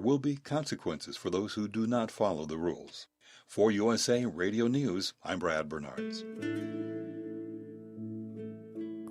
will be consequences for those who do not follow the rules. For USA Radio News, I'm Brad Bernards.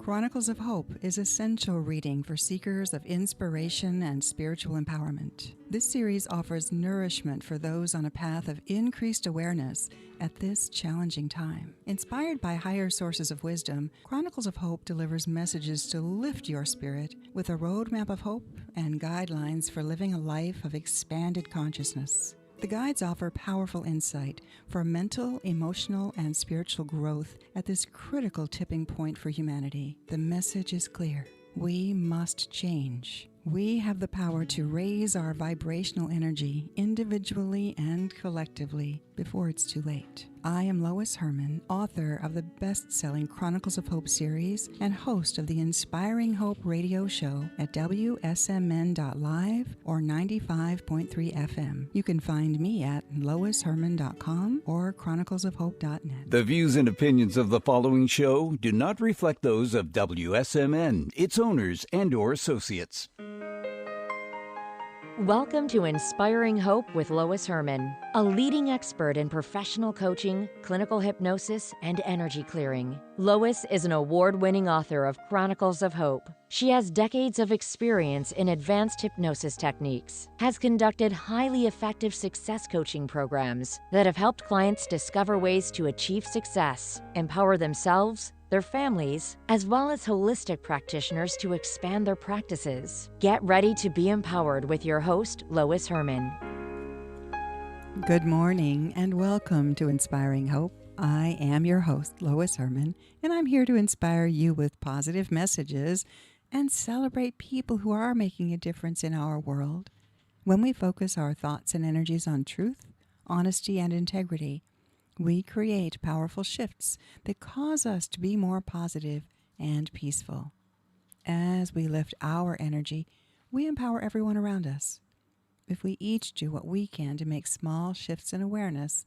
Chronicles of Hope is essential reading for seekers of inspiration and spiritual empowerment. This series offers nourishment for those on a path of increased awareness at this challenging time. Inspired by higher sources of wisdom, Chronicles of Hope delivers messages to lift your spirit with a roadmap of hope and guidelines for living a life of expanded consciousness. The guides offer powerful insight for mental, emotional, and spiritual growth at this critical tipping point for humanity. The message is clear. We must change. We have the power to raise our vibrational energy individually and collectively before it's too late. I am Lois Herman, author of the best-selling Chronicles of Hope series and host of the Inspiring Hope radio show at WSMN.live or 95.3 FM. You can find me at loisherman.com or chroniclesofhope.net. The views and opinions of the following show do not reflect those of WSMN, its owners, and/or associates. Welcome to Inspiring Hope with Lois Herman, a leading expert in professional coaching, clinical hypnosis, and energy clearing. Lois is an award-winning author of Chronicles of Hope. She has decades of experience in advanced hypnosis techniques, has conducted highly effective success coaching programs that have helped clients discover ways to achieve success, empower themselves, their families, as well as holistic practitioners to expand their practices. Get ready to be empowered with your host, Lois Herman. Good morning and welcome to Inspiring Hope. I am your host, Lois Herman, and I'm here to inspire you with positive messages and celebrate people who are making a difference in our world. When we focus our thoughts and energies on truth, honesty, and integrity, we create powerful shifts that cause us to be more positive and peaceful. As we lift our energy, we empower everyone around us. If we each do what we can to make small shifts in awareness,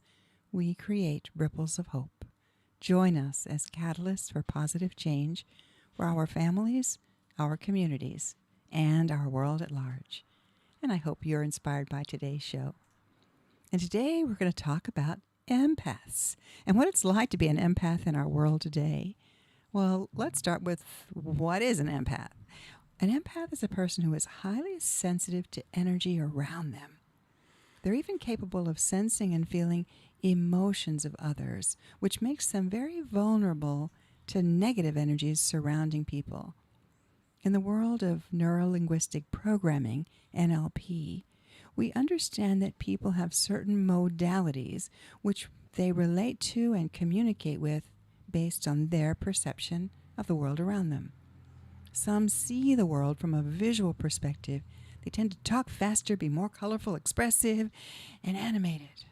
we create ripples of hope. Join us as catalysts for positive change for our families, our communities, and our world at large. And I hope you're inspired by today's show. And today we're going to talk about empaths and what it's like to be an empath in our world today. Well, let's start with what is an empath? An empath is a person who is highly sensitive to energy around them. They're even capable of sensing and feeling emotions of others, which makes them very vulnerable to negative energies surrounding people. In the world of neuro-linguistic programming, NLP, we understand that people have certain modalities which they relate to and communicate with based on their perception of the world around them. Some see the world from a visual perspective. They tend to talk faster, be more colorful, expressive, and animated.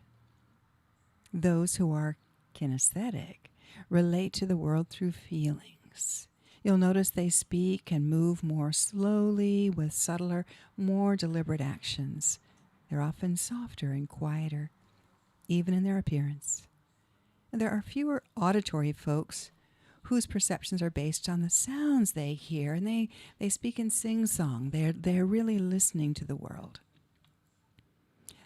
Those who are kinesthetic relate to the world through feelings. You'll notice they speak and move more slowly with subtler, more deliberate actions. They're often softer and quieter, even in their appearance. And there are fewer auditory folks whose perceptions are based on the sounds they hear, and they speak in sing-song. They're really listening to the world.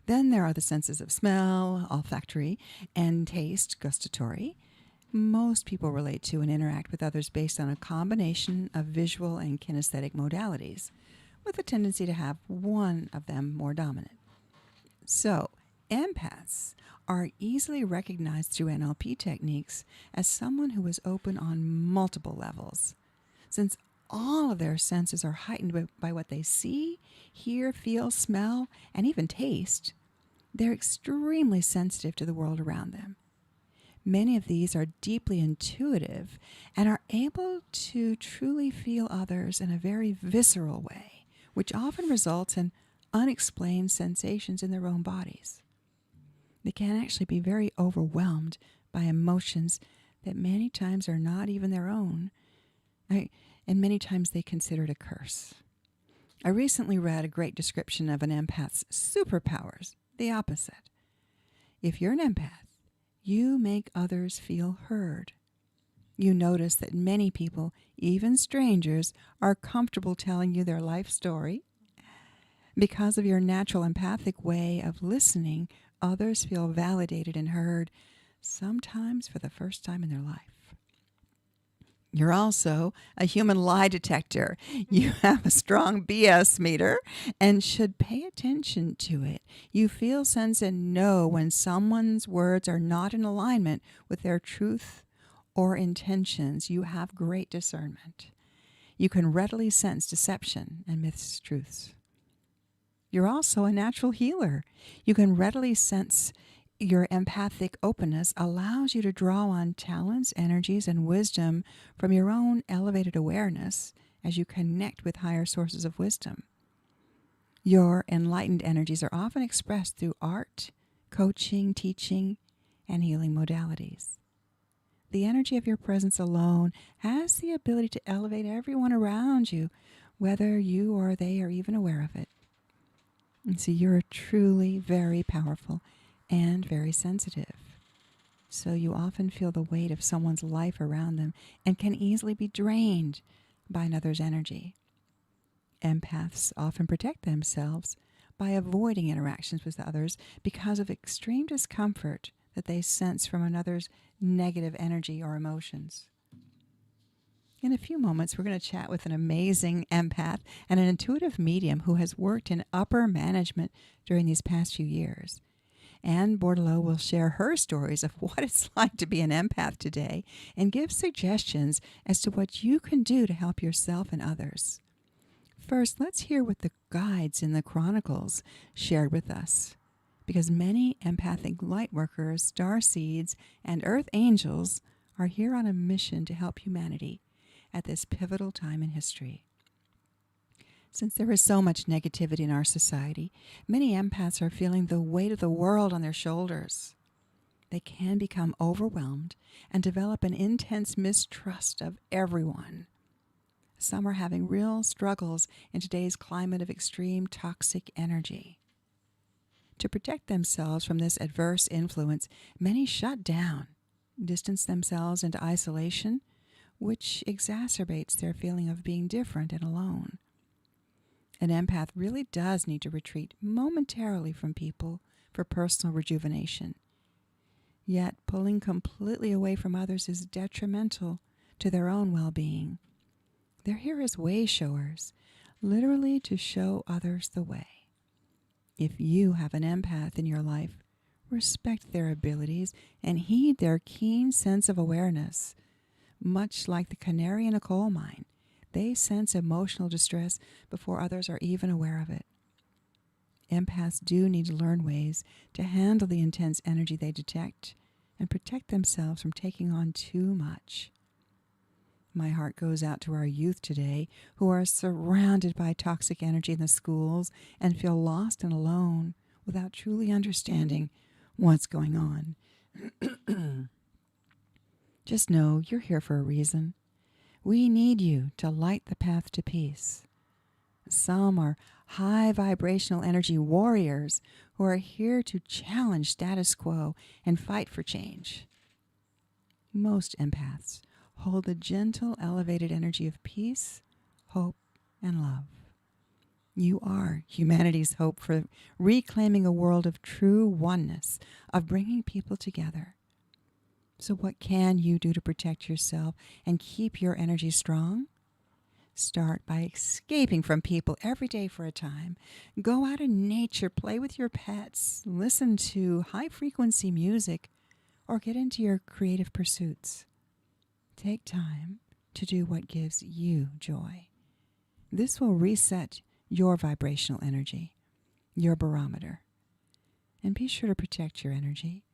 Then there are the senses of smell, olfactory, and taste, gustatory. Most people relate to and interact with others based on a combination of visual and kinesthetic modalities, with a tendency to have one of them more dominant. So, empaths are easily recognized through NLP techniques as someone who is open on multiple levels. Since all of their senses are heightened by what they see, hear, feel, smell, and even taste, they're extremely sensitive to the world around them. Many of these are deeply intuitive and are able to truly feel others in a very visceral way, which often results in unexplained sensations in their own bodies. They can actually be very overwhelmed by emotions that many times are not even their own, and many times they consider it a curse. I recently read a great description of an empath's superpowers, the opposite. If you're an empath, you make others feel heard. You notice that many people, even strangers, are comfortable telling you their life story. Because of your natural empathic way of listening, others feel validated and heard, sometimes for the first time in their life. You're also a human lie detector. You have a strong BS meter and should pay attention to it. You feel, sense, and know when someone's words are not in alignment with their truth or intentions. You have great discernment. You can readily sense deception and mistruths. You're also a natural healer. You can readily sense your empathic openness allows you to draw on talents, energies, and wisdom from your own elevated awareness as you connect with higher sources of wisdom. Your enlightened energies are often expressed through art, coaching, teaching, and healing modalities. The energy of your presence alone has the ability to elevate everyone around you, whether you or they are even aware of it. And so you're truly very powerful and very sensitive. So you often feel the weight of someone's life around them and can easily be drained by another's energy. Empaths often protect themselves by avoiding interactions with others because of extreme discomfort that they sense from another's negative energy or emotions. In a few moments, we're going to chat with an amazing empath and an intuitive medium who has worked in upper management during these past few years. Anne Bordeleau will share her stories of what it's like to be an empath today and give suggestions as to what you can do to help yourself and others. First, let's hear what the guides in the Chronicles shared with us, because many empathic lightworkers, starseeds, and earth angels are here on a mission to help humanity at this pivotal time in history. Since there is so much negativity in our society, many empaths are feeling the weight of the world on their shoulders. They can become overwhelmed and develop an intense mistrust of everyone. Some are having real struggles in today's climate of extreme toxic energy. To protect themselves from this adverse influence, many shut down, distance themselves into isolation, which exacerbates their feeling of being different and alone. An empath really does need to retreat momentarily from people for personal rejuvenation. Yet pulling completely away from others is detrimental to their own well-being. They're here as way showers, literally to show others the way. If you have an empath in your life, respect their abilities and heed their keen sense of awareness. Much like the canary in a coal mine, they sense emotional distress before others are even aware of it. Empaths do need to learn ways to handle the intense energy they detect and protect themselves from taking on too much. My heart goes out to our youth today who are surrounded by toxic energy in the schools and feel lost and alone without truly understanding what's going on. Just know you're here for a reason. We need you to light the path to peace. Some are high vibrational energy warriors who are here to challenge status quo and fight for change. Most empaths hold the gentle, elevated energy of peace, hope, and love. You are humanity's hope for reclaiming a world of true oneness, of bringing people together. So what can you do to protect yourself and keep your energy strong? Start by escaping from people every day for a time. Go out in nature, play with your pets, listen to high-frequency music, or get into your creative pursuits. Take time to do what gives you joy. This will reset your vibrational energy, your barometer. And be sure to protect your energy.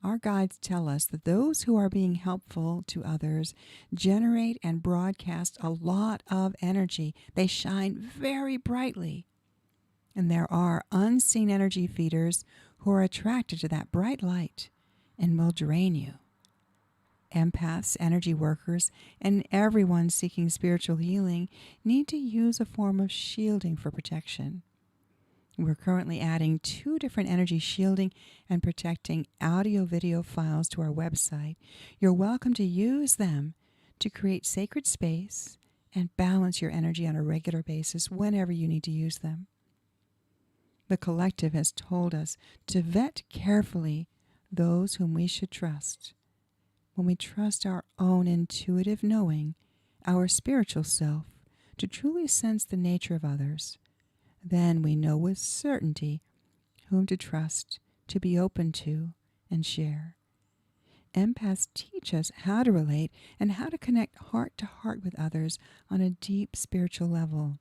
Our guides tell us that those who are being helpful to others generate and broadcast a lot of energy. They shine very brightly. And there are unseen energy feeders who are attracted to that bright light and will drain you. Empaths, energy workers, and everyone seeking spiritual healing need to use a form of shielding for protection. We're currently adding 2 different energy shielding and protecting audio-video files to our website. You're welcome to use them to create sacred space and balance your energy on a regular basis whenever you need to use them. The collective has told us to vet carefully those whom we should trust. When we trust our own intuitive knowing, our spiritual self, to truly sense the nature of others, then we know with certainty whom to trust, to be open to, and share. Empaths teach us how to relate and how to connect heart to heart with others on a deep spiritual level.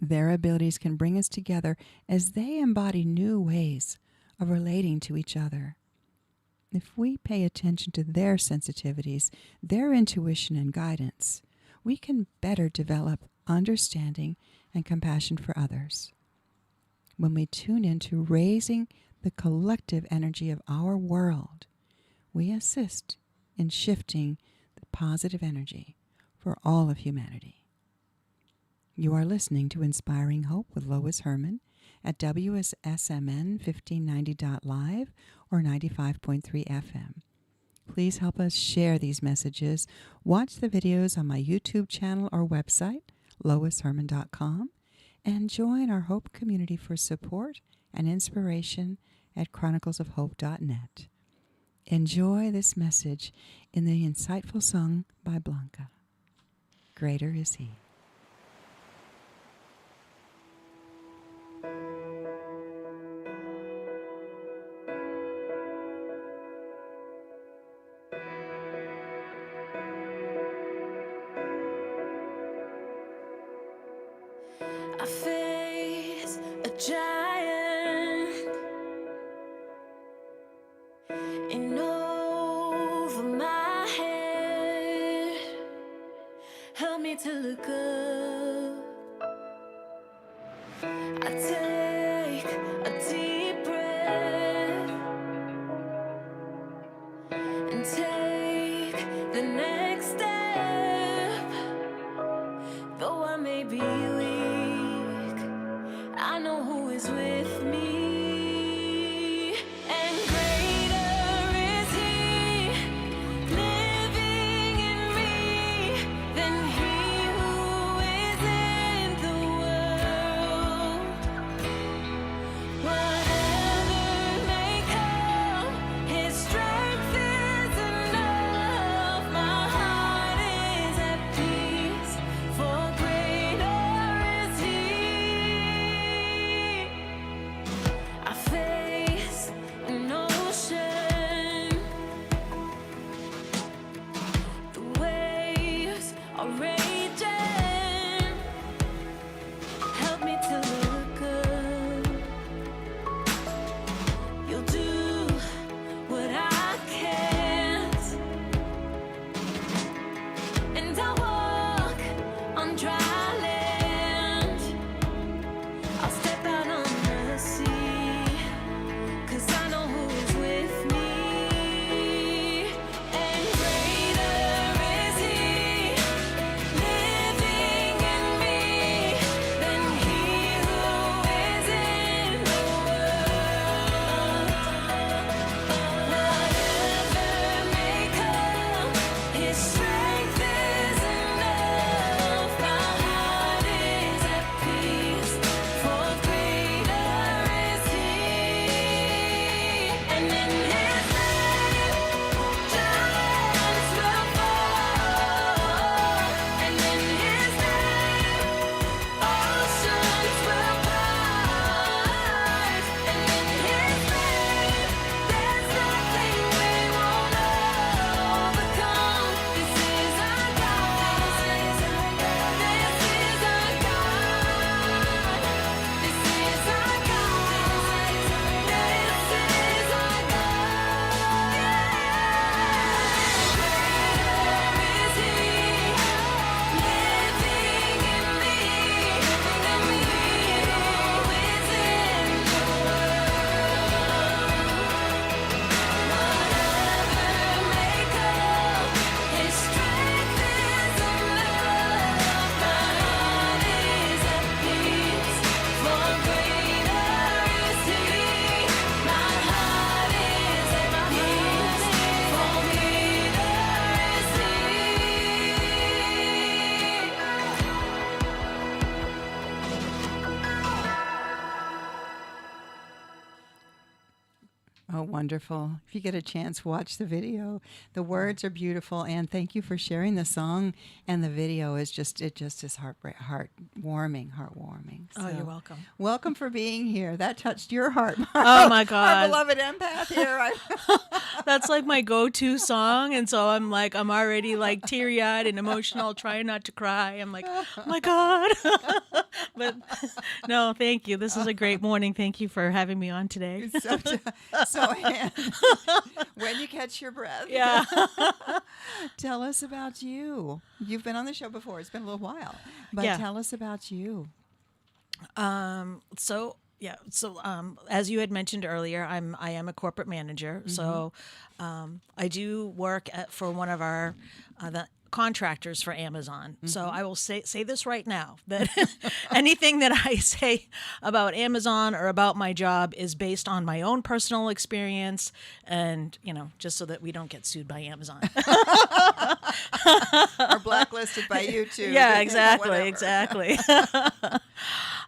Their abilities can bring us together as they embody new ways of relating to each other. If we pay attention to their sensitivities, their intuition and guidance, we can better develop understanding and compassion for others. When we tune into raising the collective energy of our world, we assist in shifting the positive energy for all of humanity. You are listening to Inspiring Hope with Lois Herman at WSMN 1590.live or 95.3 FM. Please help us share these messages. Watch the videos on my YouTube channel or website, loisherman.com, and join our Hope community for support and inspiration at chroniclesofhope.net. Enjoy this message in the insightful song by Blanca. Greater is He. I face a giant in over my head. Help me to look up. I take a deep breath and take the next step. Though I may be weak, I know who is with me. And greater is He living in me than he who is in the world. Whatever may come, His strength is enough. My heart is at peace, for greater is He. Oh, wonderful. If you get a chance, watch the video. The words are beautiful, and thank you for sharing the song. And the video is just is heartwarming. Oh, you're So, welcome. welcome for being here. That touched your heart. Oh my Our God. beloved empath here. That's like my go-to song. And so I'm already like teary-eyed and emotional, trying not to cry. I'm like, oh my God. But no, thank you. This is a great morning. Thank you for having me on today. So when you catch your breath, Yeah. tell us about you. You've been on the show before. It's been a little while, but Yeah. tell us about you. So as you had mentioned earlier, I am a corporate manager. So I do work for one of our the contractors for Amazon. So I will say this right now, that anything that I say about Amazon or about my job is based on my own personal experience, and just so that we don't get sued by Amazon. Or blacklisted by YouTube. Yeah, Whatever. exactly.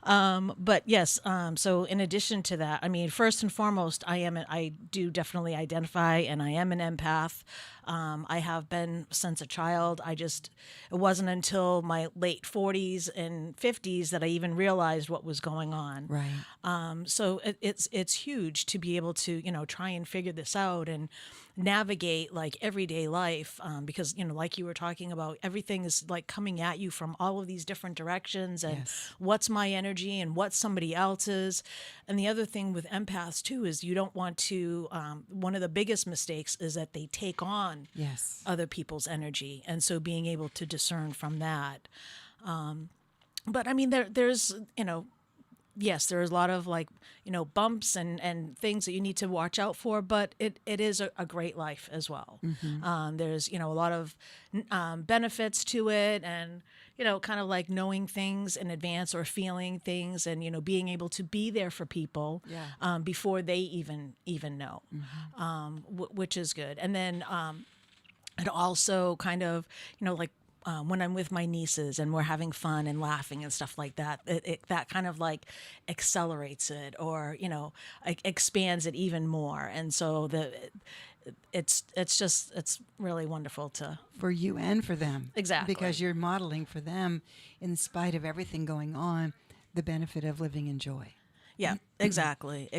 But yes, so in addition to that, I mean, first and foremost, I do definitely identify, and I am an empath. I have been since a child. It wasn't until my late 40s and 50s that I even realized what was going on. Right. So it's huge to be able to try and figure this out and navigate like everyday life, because like you were talking about, everything is like coming at you from all of these different directions, and Yes. what's my energy and what's somebody else's. And the other thing with empaths too is you don't want to. One of the biggest mistakes is that they take on Yes. other people's energy, and so being able to discern from that. But I mean, there's yes, there's a lot of like bumps and things that you need to watch out for, but it is a great life as well. There's a lot of benefits to it, and kind of like knowing things in advance or feeling things, and being able to be there for people before they even know, which is good. And then it also kind of like when I'm with my nieces and we're having fun and laughing and stuff like that, that kind of like accelerates it, or expands it even more. And so it's really wonderful to. For you and for them. Exactly. Because you're modeling for them, in spite of everything going on, the benefit of living in joy. Yeah, exactly.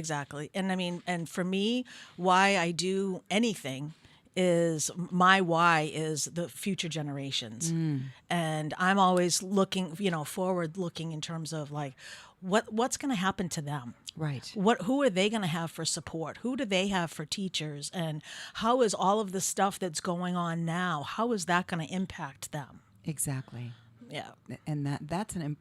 And I mean, and for me, why I do anything is my why is the future generations. And I'm always looking, forward looking in terms of like, what's going to happen to them? Right. Who are they going to have for support? Who do they have for teachers? And how is all of the stuff that's going on now, how is that going to impact them? Exactly. Yeah. And that's a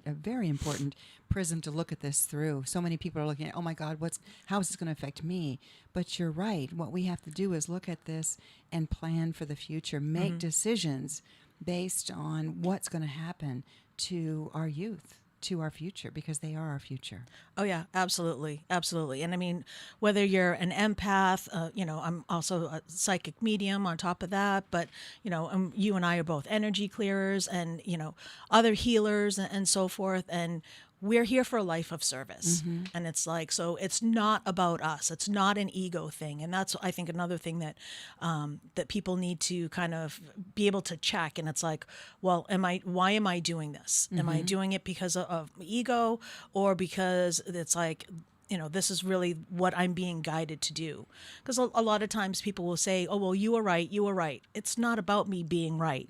very important prism to look at this through. So many people are looking at, oh my God, how is this going to affect me? But you're right. What we have to do is look at this and plan for the future, make decisions based on what's going to happen to our youth, to our future, because they are our future. Oh yeah, absolutely. And I mean, whether you're an empath, I'm also a psychic medium on top of that, but you and I are both energy clearers, and other healers and so forth, and we're here for a life of service. And it's like, so it's not about us. It's not an ego thing. And that's, I think, another thing that that people need to kind of be able to check. And it's like, well, why am I doing this? Am I doing it because of ego, or because it's like, this is really what I'm being guided to do? Because a lot of times people will say, oh, well, you were right. It's not about me being right.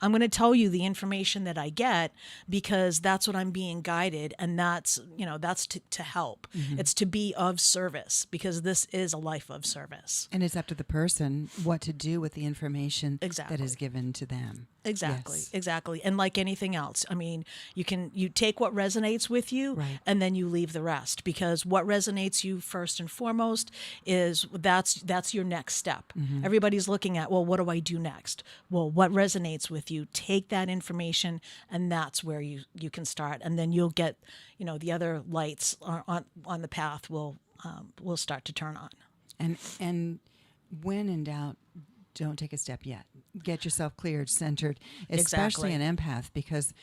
I'm going to tell you the information that I get because that's what I'm being guided. And that's to help. It's to be of service, because this is a life of service. And it's up to the person what to do with the information Exactly. that is given to them. Exactly. Yes. Exactly. And like anything else, I mean, you take what resonates with you, Right. and then you leave the rest, because what resonates you first and foremost is that's your next step. Everybody's looking at, well, what do I do next? Well, what resonates with you? Take that information, and that's where you can start, and then you'll get, the other lights on the path will start to turn on. And when in doubt, don't take a step yet. Get yourself cleared, centered, especially an empath, because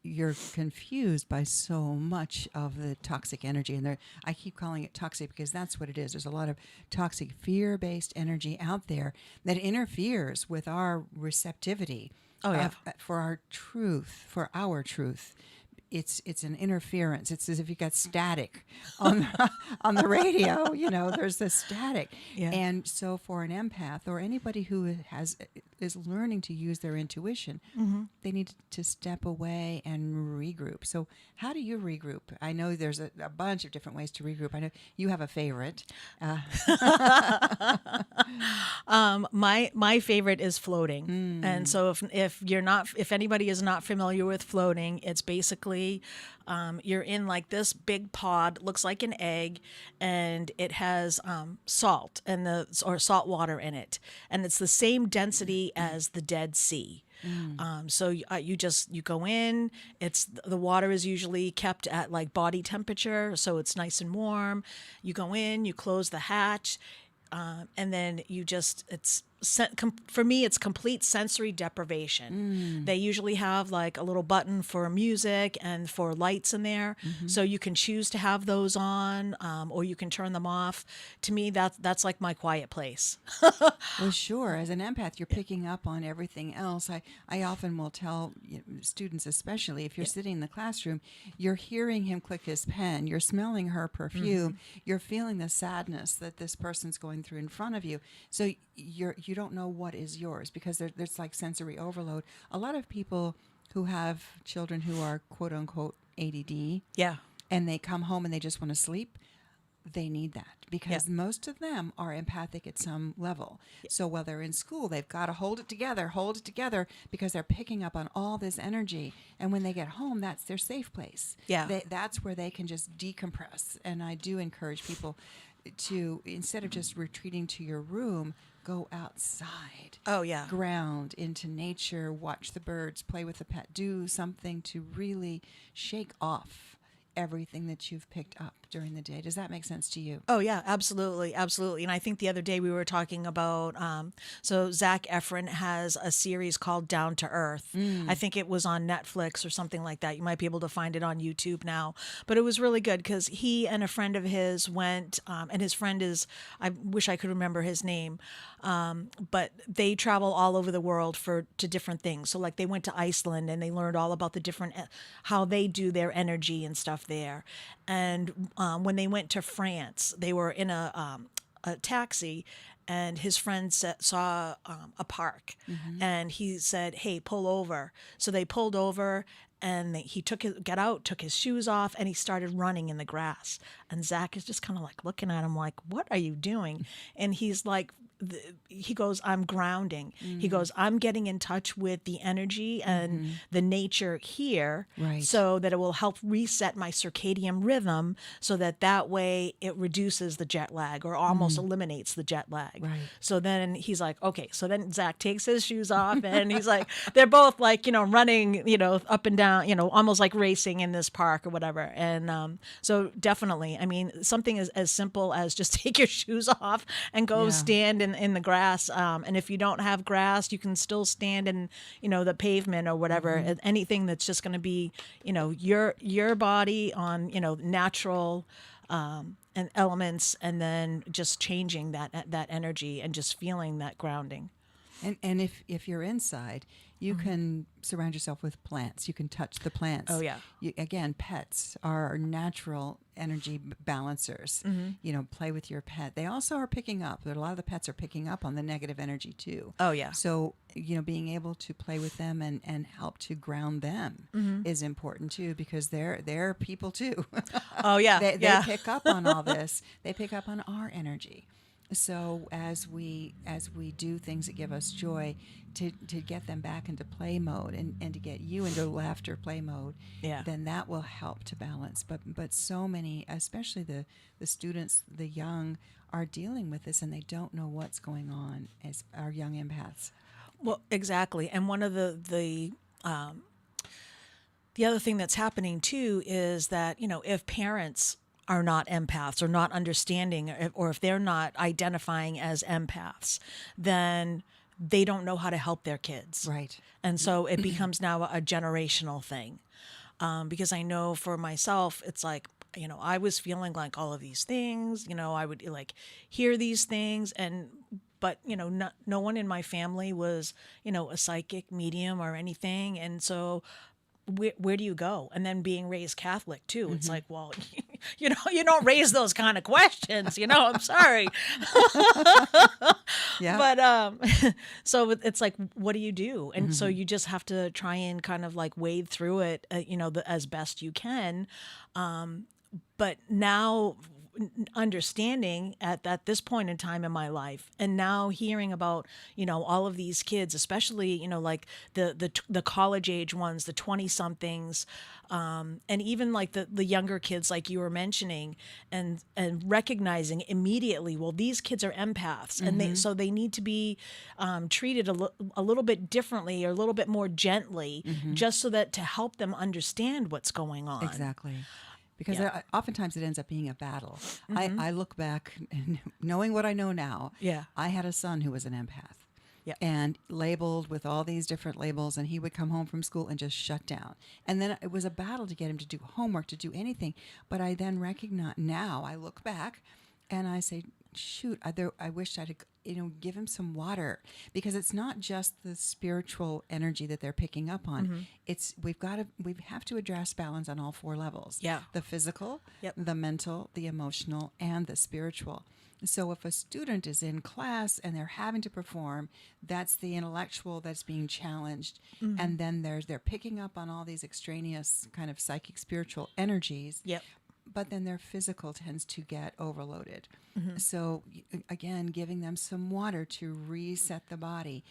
you're confused by so much of the toxic energy. And I keep calling it toxic because that's what it is. There's a lot of toxic fear-based energy out there that interferes with our receptivity for our truth. It's an interference. It's as if you got static on the radio. There's this static. Yeah. And so for an empath or anybody who is learning to use their intuition, they need to step away and regroup. So how do you regroup? I know there's a bunch of different ways to regroup. I know you have a favorite. My favorite is floating. And so if anybody is not familiar with floating, it's basically you're in like this big pod, looks like an egg, and it has salt or salt water in it, and it's the same density as the Dead Sea. So you go in. The water is usually kept at like body temperature, so it's nice and warm. You go in, you close the hatch, and then for me, it's complete sensory deprivation. They usually have like a little button for music and for lights in there. So you can choose to have those on, or you can turn them off. To me, that's like my quiet place. Well, sure. As an empath, you're picking up on everything else. I often will tell students, especially if you're sitting in the classroom, you're hearing him click his pen, you're smelling her perfume, you're feeling the sadness that this person's going through in front of you. So you don't know what is yours because there's like sensory overload. A lot of people who have children who are quote unquote ADD, and they come home and they just want to sleep, they need that because most of them are empathic at some level. So while they're in school, they've got to hold it together because they're picking up on all this energy. And when they get home, that's their safe place. That's where they can just decompress. And I do encourage people to, instead of just retreating to your room, go outside. Ground into nature, watch the birds, play with the pet, do something to really shake off everything that you've picked up during the day. Does that make sense to you? Oh, yeah, absolutely. Absolutely. And I think the other day we were talking about, so Zac Efron has a series called Down to Earth. I think it was on Netflix or something like that. You might be able to find it on YouTube now. But it was really good because he and a friend of his went, and his friend is, I wish I could remember his name, but they travel all over the world to different things. So like they went to Iceland and they learned all about the different, how they do their energy and stuff there. And when they went to France, they were in a taxi, and his friend saw a park, and he said, "Hey, pull over." So they pulled over, and he got out, took his shoes off, and he started running in the grass. And Zach is just kind of like looking at him like, "What are you doing?" And he's like, he goes, "I'm grounding." He goes, "I'm getting in touch with the energy and the nature here, so that it will help reset my circadian rhythm, so that way it reduces the jet lag or almost eliminates the jet lag." So then he's like, okay. So then Zach takes his shoes off, and he's like, they're both like, running, up and down, almost like racing in this park or whatever. And so definitely, I mean, something as simple as just take your shoes off and go stand in the grass. And if you don't have grass, you can still stand in, the pavement or whatever. Anything that's just going to be, your body on, natural and elements, and then just changing that energy and just feeling that grounding. And if you're inside, you can surround yourself with plants. You can touch the plants. Oh, yeah. Again, pets are natural energy balancers. Play with your pet. They also are picking up. A lot of the pets are picking up on the negative energy too. Oh, yeah. So, being able to play with them and help to ground them is important too, because they're people too. Oh, yeah. They pick up on all this. They pick up on our energy. So as we do things that give us joy, to get them back into play mode and to get you into laughter play mode, then that will help to balance. But so many, especially the students, the young, are dealing with this and they don't know what's going on as our young empaths. Well, exactly. And one of the other thing that's happening too is that, if parents are not empaths or not understanding, or if they're not identifying as empaths, then they don't know how to help their kids. Right. And so it becomes now a generational thing. Because I know for myself, it's like, I was feeling like all of these things, I would like hear these things but no one in my family was, a psychic medium or anything. And so where do you go? And then being raised Catholic too, it's like, well, you don't raise those kind of questions, I'm sorry. Yeah. But so it's like, what do you do? And so you just have to try and kind of like wade through it, as best you can. But now understanding at this point in time in my life, and now hearing about all of these kids, especially like the college age ones, the 20 somethings, and even like the younger kids like you were mentioning, and recognizing immediately, well, these kids are empaths, and they need to be treated a little bit differently or a little bit more gently, just so that to help them understand what's going on. Exactly. Because oftentimes it ends up being a battle. I look back, and knowing what I know now, I had a son who was an empath. Yeah. And labeled with all these different labels, and he would come home from school and just shut down. And then it was a battle to get him to do homework, to do anything. But I then recognize, now I look back and I say, shoot, I wish I'd give him some water, because it's not just the spiritual energy that they're picking up on. It's we have to address balance on all 4 levels. Yeah. The physical, the mental, the emotional, and the spiritual. So if a student is in class and they're having to perform, that's the intellectual that's being challenged. And then they're picking up on all these extraneous kind of psychic spiritual energies. Yep. But then their physical tends to get overloaded. So again, giving them some water to reset the body.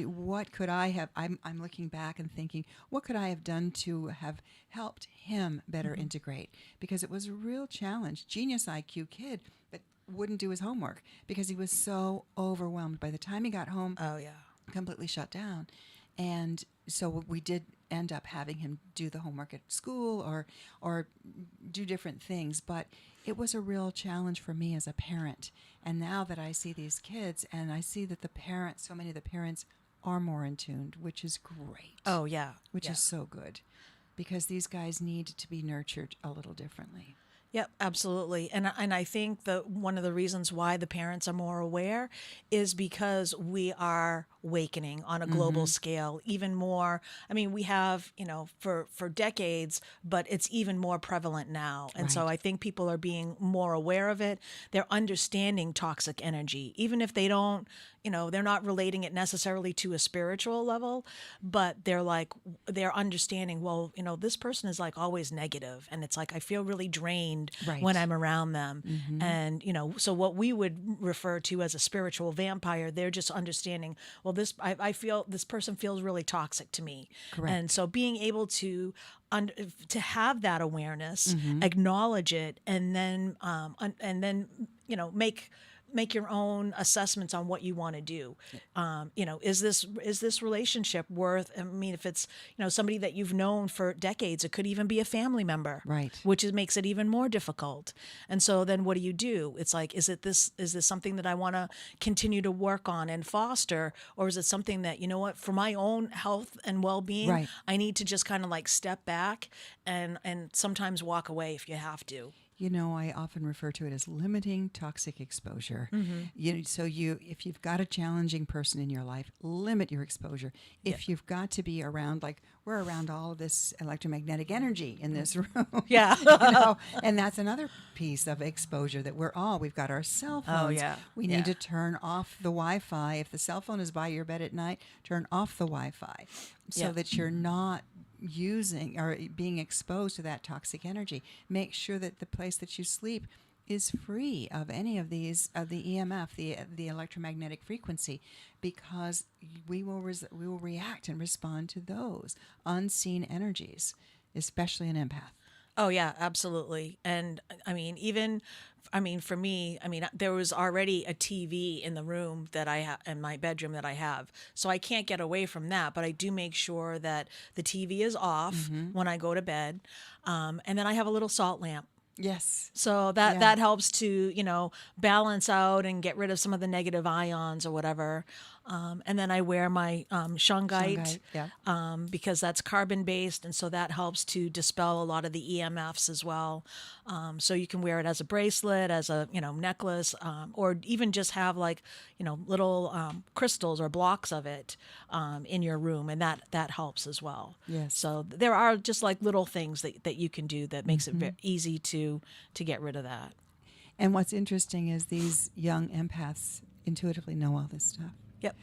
What could I have? I'm looking back and thinking, what could I have done to have helped him better integrate? Because it was a real challenge. Genius IQ kid, but wouldn't do his homework because he was so overwhelmed. By the time he got home, completely shut down. And so we did end up having him do the homework at school or do different things. But it was a real challenge for me as a parent. And now that I see these kids and I see that so many of the parents are more in tune, which is great. Oh, yeah. Which is so good, because these guys need to be nurtured a little differently. Yep, absolutely. And I think that one of the reasons why the parents are more aware is because we are awakening on a global scale even more. I mean, we have, for decades, but it's even more prevalent now. And so I think people are being more aware of it. They're understanding toxic energy, even if they don't, they're not relating it necessarily to a spiritual level, but they're understanding, well, this person is like always negative, and it's like I feel really drained when I'm around them. And, so what we would refer to as a spiritual vampire, they're just understanding, well, I feel this person feels really toxic to me. Correct. And so being able to have that awareness, acknowledge it, and then make your own assessments on what you want to do. Is this relationship worth? I mean, if it's somebody that you've known for decades, it could even be a family member, right? Which makes it even more difficult. And so then what do? It's like, is this something that I want to continue to work on and foster, or is it something that for my own health and well-being, I need to just kind of like step back and sometimes walk away if you have to. I often refer to it as limiting toxic exposure. So if you've got a challenging person in your life, limit your exposure. If you've got to be around, like we're around all of this electromagnetic energy in this room. And that's another piece of exposure that we've got our cell phones. We need to turn off the Wi-Fi. If the cell phone is by your bed at night, turn off the Wi-Fi so that you're not using or being exposed to that toxic energy. Make sure that the place that you sleep is free of any of these, of the EMF, the electromagnetic frequency, because we will react and respond to those unseen energies, especially an empath. Oh yeah, absolutely. And for me, there was already a TV in the room that I have, in my bedroom that I have. So I can't get away from that, but I do make sure that the TV is off when I go to bed. And then I have a little salt lamp. Yes. So that helps to, balance out and get rid of some of the negative ions or whatever. And then I wear my shungite, yeah. because that's carbon based, and so that helps to dispel a lot of the EMFs as well. So you can wear it as a bracelet, as a necklace, or even just have like little crystals or blocks of it in your room, and that helps as well. Yes. So there are just like little things that you can do that makes it easy to get rid of that. And what's interesting is these young empaths intuitively know all this stuff. Yep.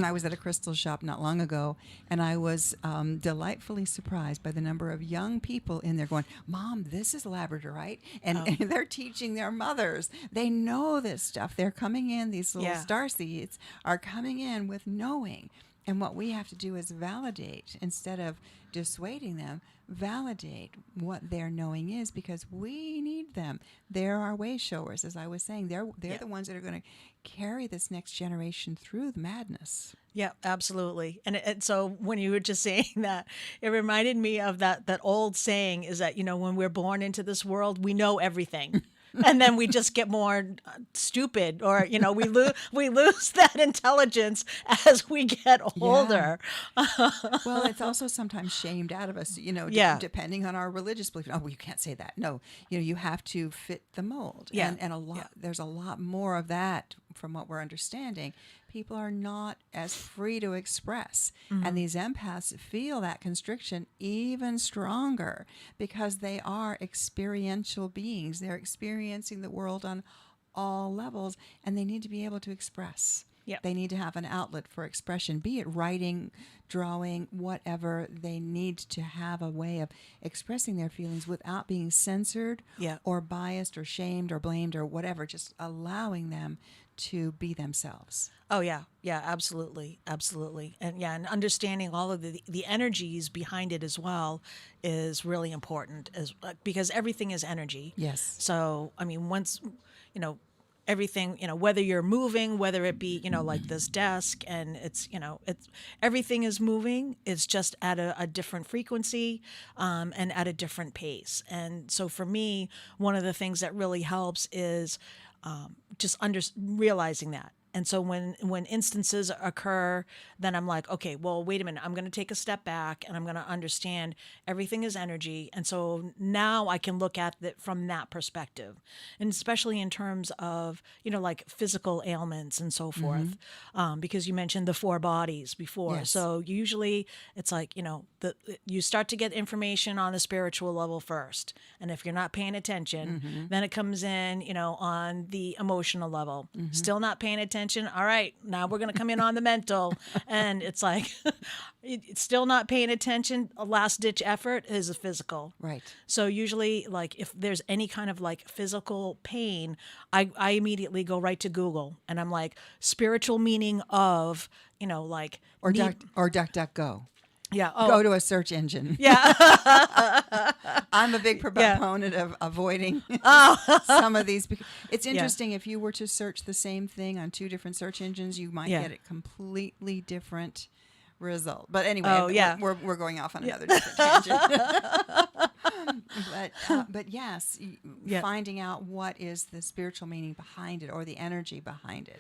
I was at a crystal shop not long ago, and I was delightfully surprised by the number of young people in there going, "Mom, this is labradorite," and they're teaching their mothers. They know this stuff. They're coming in. These little star seeds are coming in with knowing. And what we have to do is validate instead of dissuading them. Validate what their knowing is, because we need them. They're our way showers, as I was saying. They're the ones that are going to carry this next generation through the madness. Yeah, absolutely. And so when you were just saying that, it reminded me of that old saying is that, when we're born into this world, we know everything. And then we just get more stupid, or we lose that intelligence as we get older. Well, it's also sometimes shamed out of us, depending on our religious belief. Oh, well, you can't say that. No, you have to fit the mold. Yeah. And there's a lot more of that from what we're understanding. People are not as free to express. And these empaths feel that constriction even stronger because they are experiential beings. They're experiencing the world on all levels, and they need to be able to express. Yep. They need to have an outlet for expression, be it writing, drawing, whatever. They need to have a way of expressing their feelings without being censored or biased or shamed or blamed or whatever, just allowing them to be themselves. Oh, yeah. Yeah, absolutely. Absolutely. And understanding all of the energies behind it as well is really important, because everything is energy. Yes. So, I mean, once, everything, whether you're moving, whether it be, like this desk, and it's everything is moving. It's just at a different frequency, and at a different pace. And so for me, one of the things that really helps is just realizing that. And so when instances occur, then I'm like, okay, well, wait a minute. I'm going to take a step back, and I'm going to understand everything is energy. And so now I can look at it from that perspective, and especially in terms of, like physical ailments and so forth, because you mentioned the 4 bodies before. Yes. So usually it's like, you start to get information on the spiritual level first. And if you're not paying attention, then it comes in, on the emotional level. Still not paying attention. All right, now we're going to come in on the mental. And it's like, it's still not paying attention. A last ditch effort is a physical. Right. So usually, like, if there's any kind of like physical pain, I immediately go right to Google, and I'm like, spiritual meaning of, like, Or DuckDuckGo. Yeah. Go to a search engine. Yeah. I'm a big proponent of avoiding some of these. It's interesting. If you were to search the same thing on 2 different search engines, you might get a completely different result. But anyway, we're going off on another different tangent. But yes, finding out what is the spiritual meaning behind it, or the energy behind it.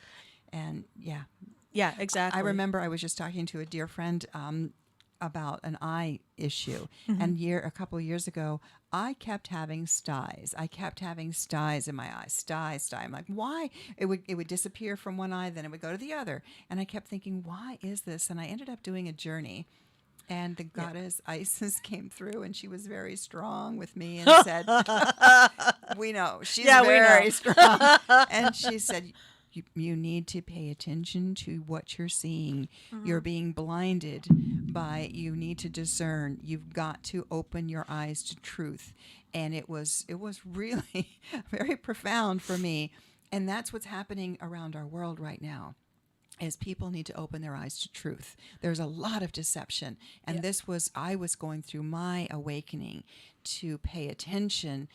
And Yeah, exactly. I remember I was just talking to a dear friend about an eye issue. And a couple of years ago, I kept having styes. I kept having styes in my eyes. Sty. I'm like, why? It would disappear from one eye, then it would go to the other. And I kept thinking, why is this? And I ended up doing a journey. And the goddess Isis came through, and she was very strong with me and said, we know. She's very strong. And she said, you need to pay attention to what you're seeing. You're being blinded by, you need to discern. You've got to open your eyes to truth. And it was really very profound for me. And that's what's happening around our world right now, is people need to open their eyes to truth. There's a lot of deception. And I was going through my awakening to pay attention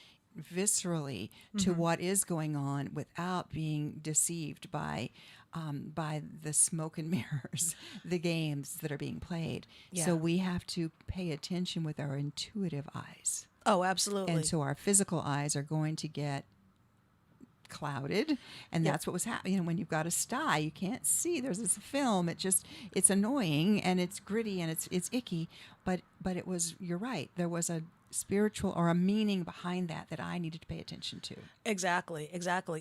viscerally to what is going on without being deceived by the smoke and mirrors, the games that are being played. So we have to pay attention with our intuitive eyes. Oh, absolutely. And so our physical eyes are going to get clouded, and Yep. that's what was happening. And when you've got a sty, you can't see. There's this film. It's annoying and it's gritty and it's icky. But it was. You're right. There was a spiritual or a meaning behind that I needed to pay attention to. Exactly.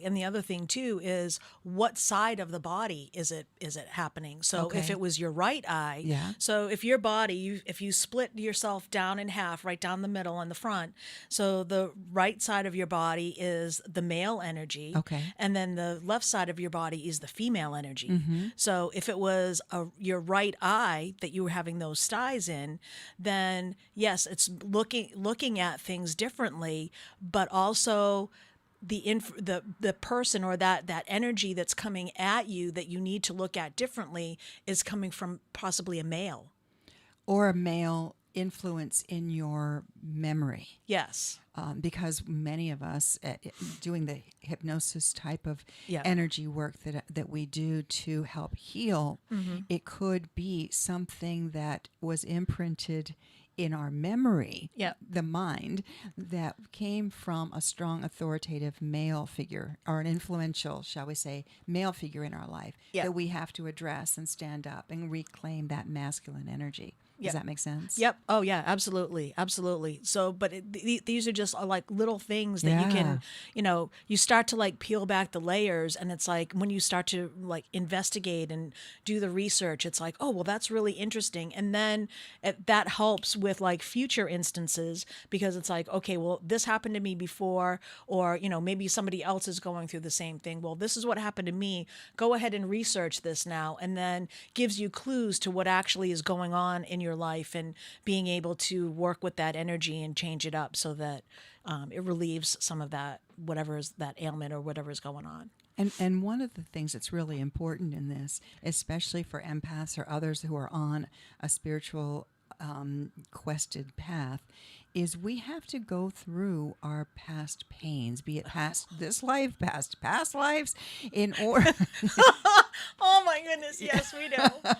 And the other thing too is what side of the body is it happening? So if Okay. it was your right eye, Yeah. so if your body, if you split yourself down in half, right down the middle and the front, so the right side of your body is the male energy, Okay. and then the left side of your body is the female energy. Mm-hmm. So if it was your right eye that you were having those styes in, then yes, it's looking at things differently, but also the person or that energy that's coming at you that you need to look at differently is coming from possibly a male. Or a male influence in your memory. Yes. Because many of us doing the hypnosis type of Yeah. energy work that we do to help heal, it could be something that was imprinted in our memory, Yep. the mind, that came from a strong authoritative male figure or an influential, shall we say, male figure in our life Yep. that we have to address and stand up and reclaim that masculine energy. Does Yep. that make sense? Yep. Oh, yeah, absolutely. Absolutely. So, but these are just like little things that you Yeah. can, you start to like peel back the layers. And it's like when you start to like investigate and do the research, it's like, oh, well, that's really interesting. And then that helps with like future instances because it's like, okay, well, this happened to me before, or, maybe somebody else is going through the same thing. Well, this is what happened to me. Go ahead and research this now. And then gives you clues to what actually is going on in your life and being able to work with that energy and change it up so that it relieves some of that, whatever is that ailment or whatever is going on. And one of the things that's really important in this, especially for empaths or others who are on a spiritual quested path, is we have to go through our past pains, be it past this life, past lives, in order Oh my goodness, yes, we do.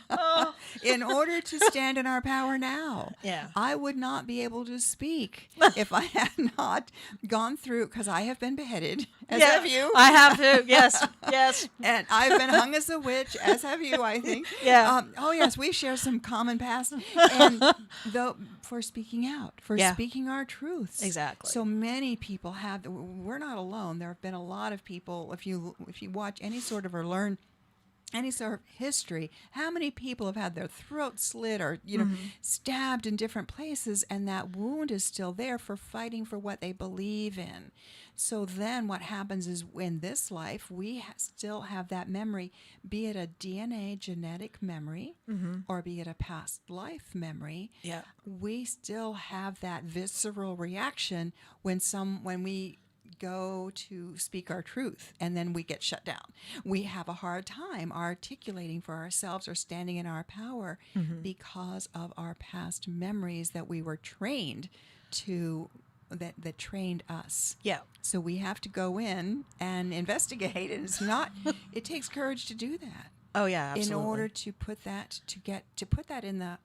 Oh. in order to stand in our power now. Yeah. I would not be able to speak if I had not gone through, because I have been beheaded, as have you. I have to, yes. And I've been hung as a witch, as have you, I think. Yeah. Oh, yes, we share some common past. And for speaking out, for Yeah. speaking our truths. Exactly. So many people have. We're not alone. There have been a lot of people. If you watch any sort of or learn any sort of history, how many people have had their throat slit or stabbed in different places, and that wound is still there for fighting for what they believe in. So then what happens is in this life we still have that memory, be it a DNA genetic memory or be it a past life memory. Yeah. We still have that visceral reaction when we go to speak our truth and then we get shut down. We have a hard time articulating for ourselves or standing in our power because of our past memories that we were trained to, that trained us. Yeah. So we have to go in and investigate, and it takes courage to do that. Oh yeah, absolutely. In order to put that in the,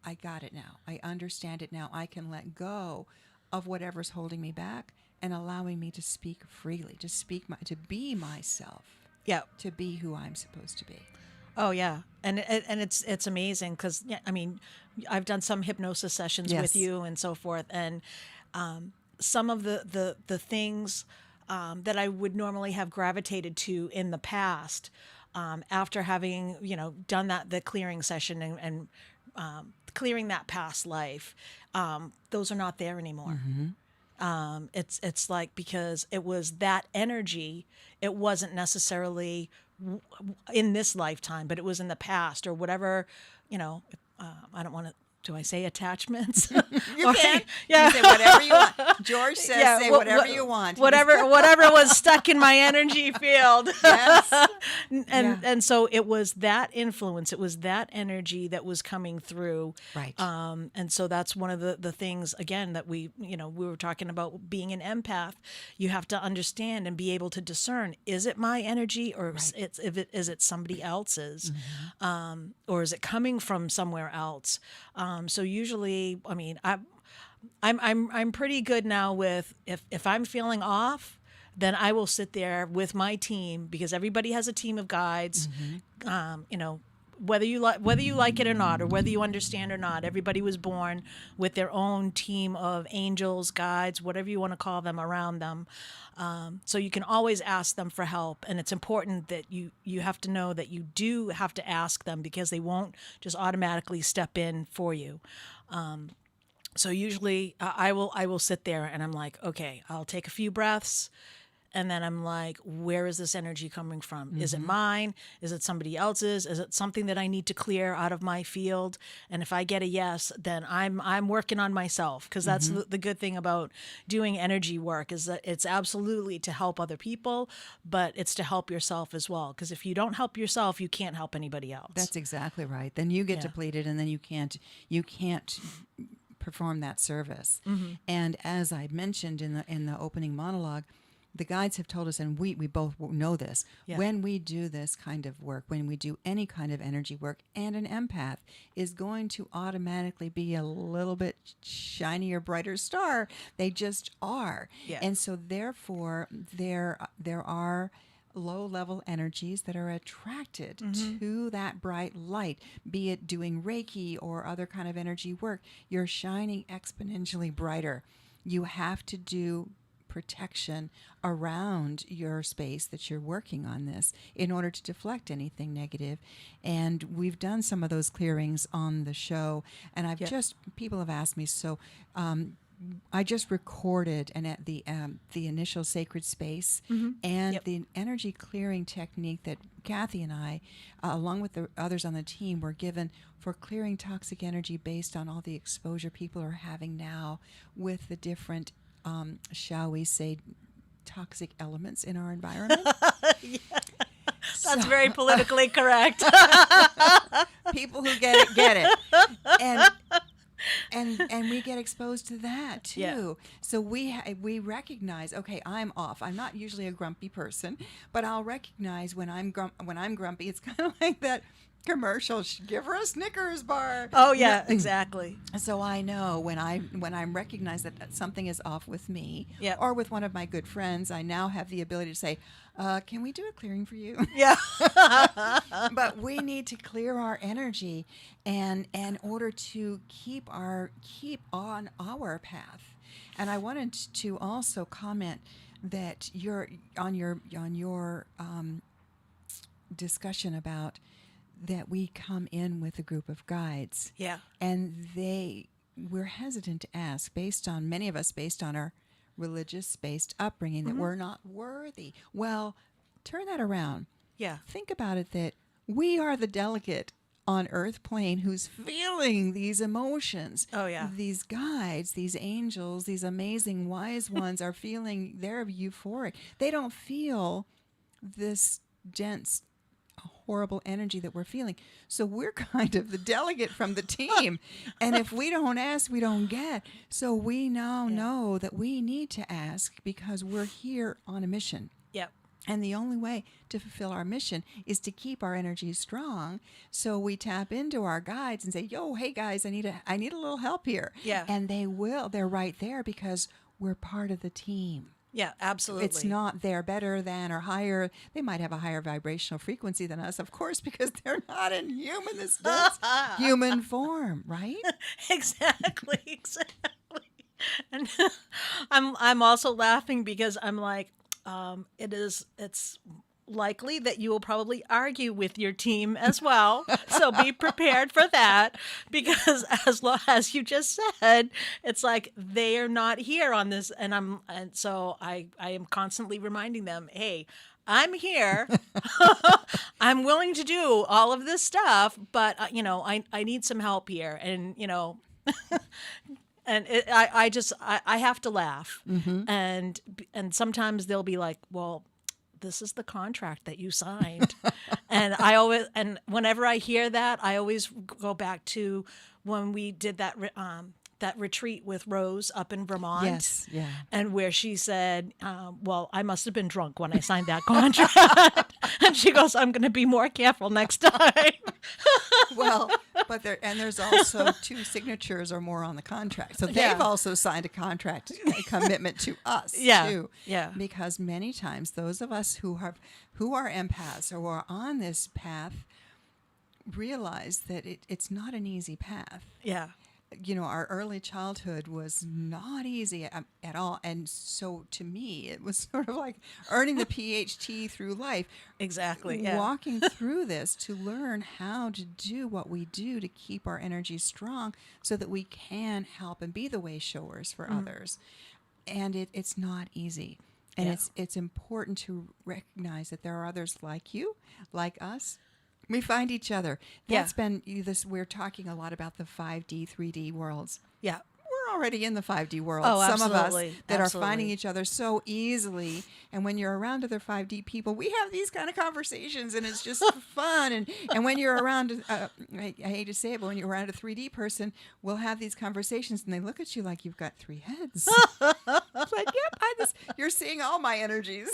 I got it now. I understand it now. I can let go of whatever's holding me back and allowing me to speak freely, to be myself, Yeah. to be who I'm supposed to be. Oh yeah, and it's amazing because I mean, I've done some hypnosis sessions Yes. with you and so forth, and some of the things that I would normally have gravitated to in the past, after having done the clearing session and clearing that past life, those are not there anymore. It's like, because it was that energy, it wasn't necessarily in this lifetime, but it was in the past or whatever, I don't want to, do I say attachments? You can. You say whatever you want. George says say whatever you want. Whatever was stuck in my energy field. Yes. And so it was that influence, it was that energy that was coming through. Right. And so that's one of the things, again, that we were talking about being an empath. You have to understand and be able to discern, is it my energy or is it somebody else's? Or is it coming from somewhere else? So usually, I mean, I'm pretty good now with if I'm feeling off, then I will sit there with my team, because everybody has a team of guides. You know, whether you like it or not, or whether you understand or not, everybody was born with their own team of angels, guides, whatever you want to call them, around them. So you can always ask them for help, and it's important that you have to know that you do have to ask them, because they won't just automatically step in for you. So usually I will sit there and I'm like, okay, I'll take a few breaths. And then I'm like, where is this energy coming from? Is it mine? Is it somebody else's? Is it something that I need to clear out of my field? And if I get a yes, then I'm working on myself, because that's the good thing about doing energy work, is that it's absolutely to help other people, but it's to help yourself as well. Because if you don't help yourself, you can't help anybody else. That's exactly right. Then you get depleted, and then you can't perform that service. And as I mentioned in the opening monologue, the guides have told us, and we both know this, when we do this kind of work, when we do any kind of energy work, and an empath is going to automatically be a little bit shinier, brighter star. They just are. Yeah. And so therefore, there are low-level energies that are attracted to that bright light, be it doing Reiki or other kind of energy work. You're shining exponentially brighter. You have to do protection around your space that you're working on this in order to deflect anything negative. And we've done some of those clearings on the show, and people have asked me, so I just recorded at the initial sacred space and the energy clearing technique that Kathy and I, along with the others on the team, were given for clearing toxic energy based on all the exposure people are having now with the different shall we say, toxic elements in our environment. That's very politically correct. People who get it. And we get exposed to that too. Yeah. So we recognize, okay, I'm off. I'm not usually a grumpy person, but I'll recognize when I'm grumpy. It's kind of like that commercial, give her a Snickers bar. Oh yeah, exactly. So I know when I'm recognized that something is off with me, or with one of my good friends, I now have the ability to say, can we do a clearing for you? Yeah. But we need to clear our energy and in order to keep on our path. And I wanted to also comment that your discussion about that we come in with a group of guides. Yeah. And we're hesitant to ask, many of us, based on our religious-based upbringing, that we're not worthy. Well, turn that around. Yeah. Think about it, that we are the delegate on Earth plane who's feeling these emotions. Oh, yeah. These guides, these angels, these amazing wise ones are feeling, they're euphoric. They don't feel this dense, horrible energy that we're feeling. So we're kind of the delegate from the team. And if we don't ask, we don't get. So we now know that we need to ask, because we're here on a mission. Yep. And the only way to fulfill our mission is to keep our energy strong. So we tap into our guides and say, yo, hey guys, I need a little help here. Yeah. And they're right there, because we're part of the team. Yeah, absolutely. It's not they're better than or higher. They might have a higher vibrational frequency than us, of course, because they're not in human form, right? Exactly. And I'm also laughing because I'm like, it's likely that you will probably argue with your team as well. So be prepared for that, because as you just said, it's like they are not here on this, and so I am constantly reminding them, hey, I'm here. I'm willing to do all of this stuff, but I need some help here, and and I have to laugh, and sometimes they'll be like, well, this is the contract that you signed. And whenever I hear that, I always go back to when we did that retreat with Rose up in Vermont. Yes, yeah. And where she said, well, I must have been drunk when I signed that contract. And she goes, I'm going to be more careful next time. Well, But there's also 2 signatures or more on the contract. So they've also signed a contract, a commitment to us too. Yeah. Because many times those of us who are empaths or who are on this path realize that it's not an easy path. Yeah. You know, our early childhood was not easy at all. And so to me, it was sort of like earning the PhD through life. Exactly. Yeah. Walking through this to learn how to do what we do to keep our energy strong so that we can help and be the way showers for others. And it's not easy. And it's important to recognize that there are others like you, like us. We find each other. That's been this. We're talking a lot about the 5D, 3D worlds. Yeah. We're already in the 5D world. Oh, Some of us absolutely. that Absolutely. are finding each other so easily. And when you're around other 5D people, we have these kind of conversations, and it's just fun. And when you're around, I hate to say it, but when you're around a 3D person, we'll have these conversations, and they look at you like you've got 3 heads. It's like, yep, you're seeing all my energies.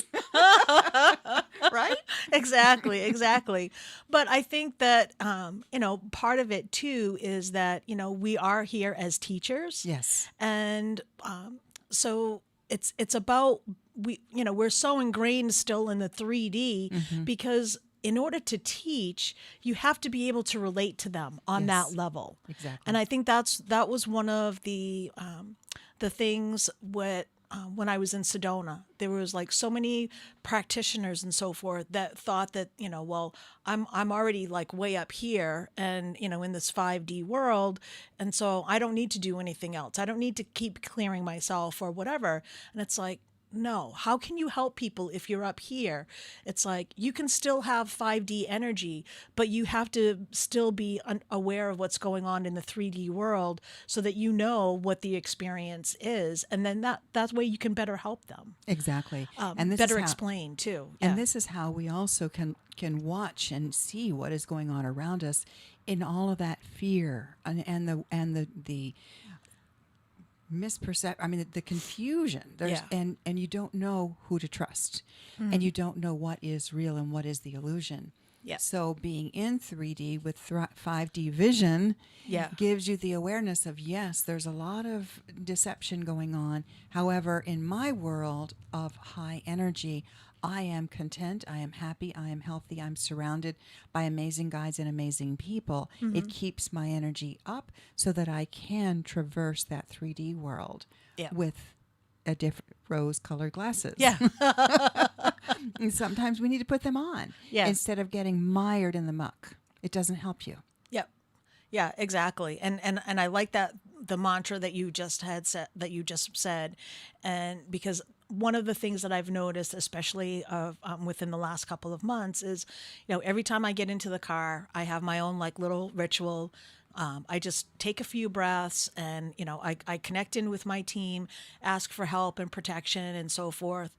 Right? Exactly. But I think that, part of it too is that, we are here as teachers. Yes. And so it's about, we're so ingrained still in the 3D because in order to teach, you have to be able to relate to them on that level. Exactly. And I think that was one of the things when I was in Sedona. There was like so many practitioners and so forth that thought that, I'm already like way up here and, in this 5D world. And so I don't need to do anything else. I don't need to keep clearing myself or whatever. And it's like, no, how can you help people if you're up here? It's like you can still have 5D energy, but you have to still be aware of what's going on in the 3D world so that you know what the experience is. And then that way you can better help them. Exactly. And this better is how, explain too. And this is how we also can watch and see what is going on around us in all of that fear and the misperception. I mean, the confusion. And you don't know who to trust, and you don't know what is real and what is the illusion. Yeah. So being in 3D with 5D vision gives you the awareness of, yes, there's a lot of deception going on. However, in my world of high energy, I am content, I am happy, I am healthy, I'm surrounded by amazing guides and amazing people. It keeps my energy up so that I can traverse that 3D world with a different rose-colored glasses. Yeah. And sometimes we need to put them on instead of getting mired in the muck. It doesn't help you. Yep. Yeah, exactly. And I like that the mantra that you just said, and because one of the things that I've noticed, especially within the last couple of months, is, every time I get into the car, I have my own like little ritual. I just take a few breaths and, I connect in with my team, ask for help and protection and so forth.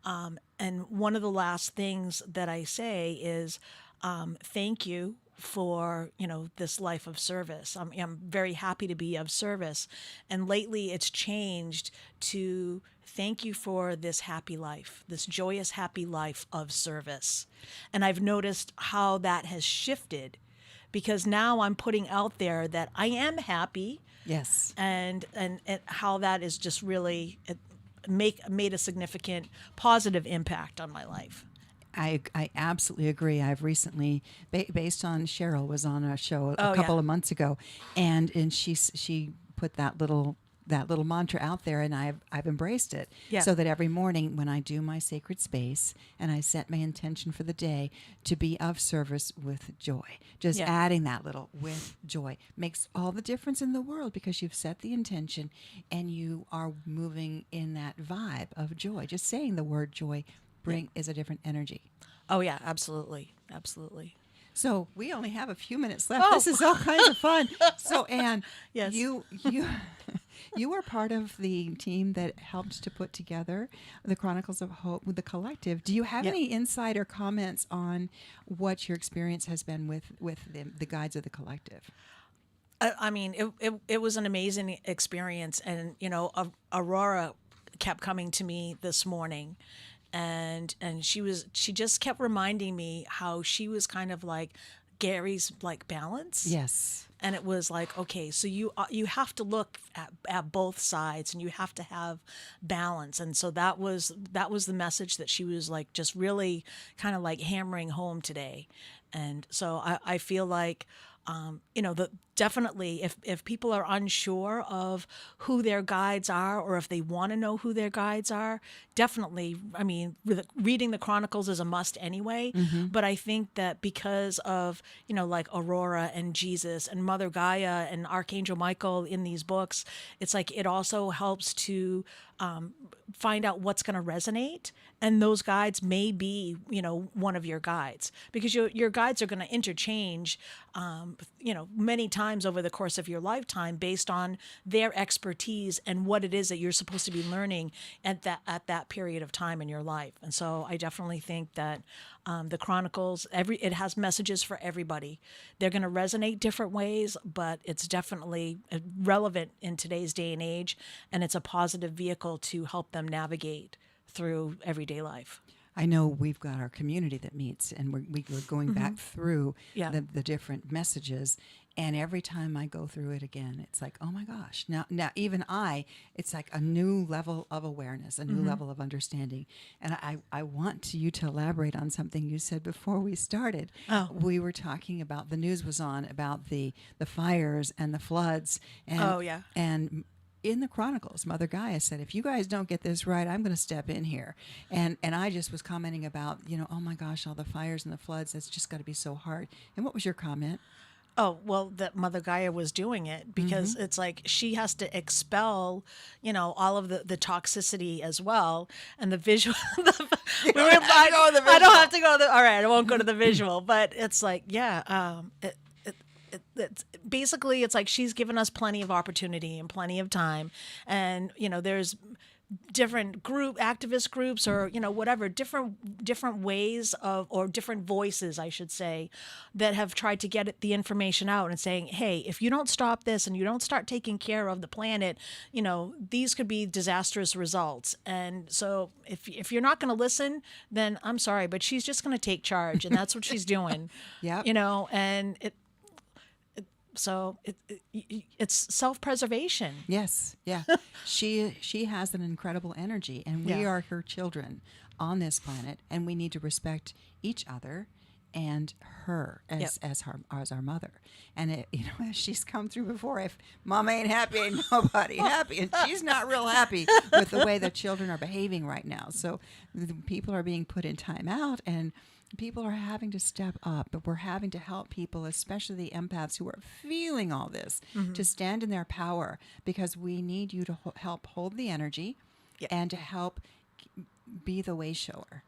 And one of the last things that I say is, thank you for, this life of service. I'm very happy to be of service. And lately it's changed to thank you for this happy life, this joyous, happy life of service. And I've noticed how that has shifted because now I'm putting out there that I am happy. Yes. And how that is just really made a significant positive impact on my life. I absolutely agree. I've recently, based on Cheryl was on a show a couple of months ago, and she put that little mantra out there, and I've embraced it. Yeah. So that every morning when I do my sacred space and I set my intention for the day to be of service with joy, just adding that little with joy makes all the difference in the world because you've set the intention and you are moving in that vibe of joy. Just saying the word joy is a different energy. Oh yeah, absolutely. So we only have a few minutes left. This is all kinds of fun. So Anne, yes. you were part of the team that helped to put together the Chronicles of Hope with the collective. Do you have any insight or comments on what your experience has been with the guides of the collective? I mean, it was an amazing experience, and Aurora kept coming to me this morning. And she just kept reminding me how she was kind of like Gary's like balance. Yes. And it was like, okay, so you have to look at both sides, and you have to have balance. And so that was the message that she was like just really kind of like hammering home today. And so I feel like definitely if people are unsure of who their guides are, or if they want to know who their guides are, definitely, I mean, reading the Chronicles is a must anyway. But I think that because of, like Aurora and Jesus and Mother Gaia and Archangel Michael in these books, it's like it also helps to find out what's going to resonate. And those guides may be, one of your guides, because your guides are going to interchange, many times over the course of your lifetime based on their expertise and what it is that you're supposed to be learning at that period of time in your life. And so I definitely think that the Chronicles, it has messages for everybody. They're going to resonate different ways, but it's definitely relevant in today's day and age, and it's a positive vehicle to help them navigate through everyday life. I know we've got our community that meets, and we're going back through Yeah. the different messages. And every time I go through it again, it's like, oh my gosh. Now even it's like a new level of awareness, a new level of understanding. And I want you to elaborate on something you said before we started. Oh. We were talking about, the news was on about the fires and the floods. And, Oh, yeah. And in the Chronicles, Mother Gaia said, if you guys don't get this right, I'm going to step in here. And I just was commenting about, oh my gosh, all the fires and the floods, that's just got to be so hard. And what was your comment? Oh, well, that Mother Gaia was doing it because it's like she has to expel, all of the toxicity as well. And the visual, I don't have to go to all right, I won't go to the visual, but it's like, yeah, it's basically, it's like she's given us plenty of opportunity and plenty of time. And, there's different activist groups, or whatever, different ways of, or different voices, I should say, that have tried to get the information out and saying, hey, if you don't stop this and you don't start taking care of the planet, these could be disastrous results. And so if you're not going to listen, then I'm sorry, but she's just going to take charge, and that's what she's doing. Yep. And it's self-preservation. Yes, yeah. She has an incredible energy, and we are her children on this planet, and we need to respect each other and her as our mother. And as she's come through before, if Mama ain't happy, ain't nobody happy, and she's not real happy with the way the children are behaving right now. So the people are being put in timeout, and people are having to step up, but we're having to help people, especially the empaths who are feeling all this, to stand in their power, because we need you to help hold the energy and to help be the way shower.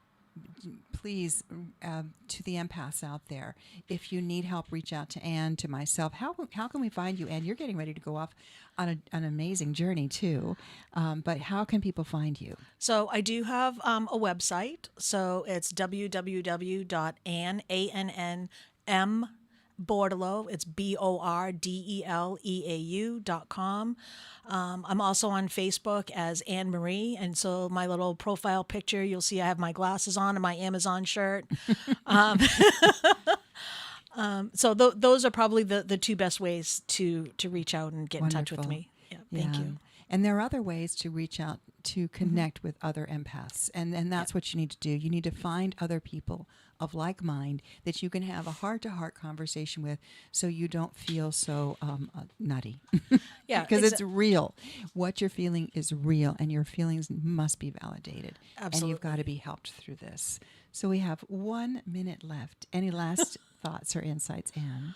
Please, to the empaths out there, if you need help, reach out to Anne, to myself. How can we find you, Anne? You're getting ready to go off on an amazing journey too, but how can people find you? So I do have a website. So it's www.ann Bordeleau. It's BORDELEAU.com. I'm also on Facebook as Anne Marie, and so my little profile picture, you'll see I have my glasses on and my Amazon shirt. So those are probably the two best ways to reach out and get in touch with Wonderful. me. Yeah, thank you. And there are other ways to reach out to connect with other empaths, and that's what you need to do. You need to find other people of like mind that you can have a heart-to-heart conversation with, so you don't feel so nutty. Yeah, because it's real. What you're feeling is real, and your feelings must be validated. Absolutely. And you've got to be helped through this. So we have 1 minute left. Any last thoughts or insights, Anne?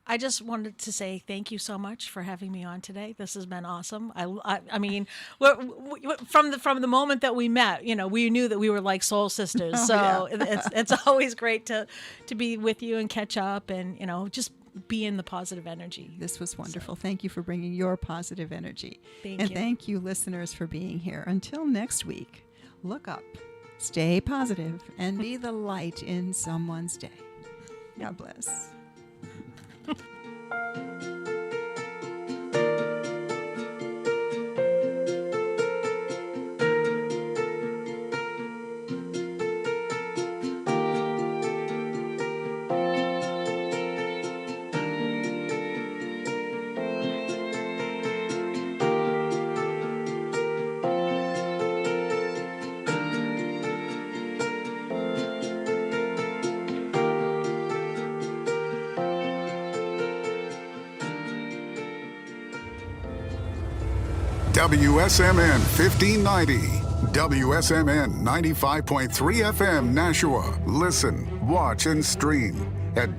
I just wanted to say thank you so much for having me on today. This has been awesome. I mean, from the moment that we met, we knew that we were like soul sisters. So it's always great to be with you and catch up, and just be in the positive energy. This was wonderful. Thank you for bringing your positive energy. Thank and you. thank you, listeners, for being here. Until next week, look up, stay positive, and be the light in someone's day. God bless. WSMN 1590. WSMN 95.3 FM Nashua. Listen, watch, and stream at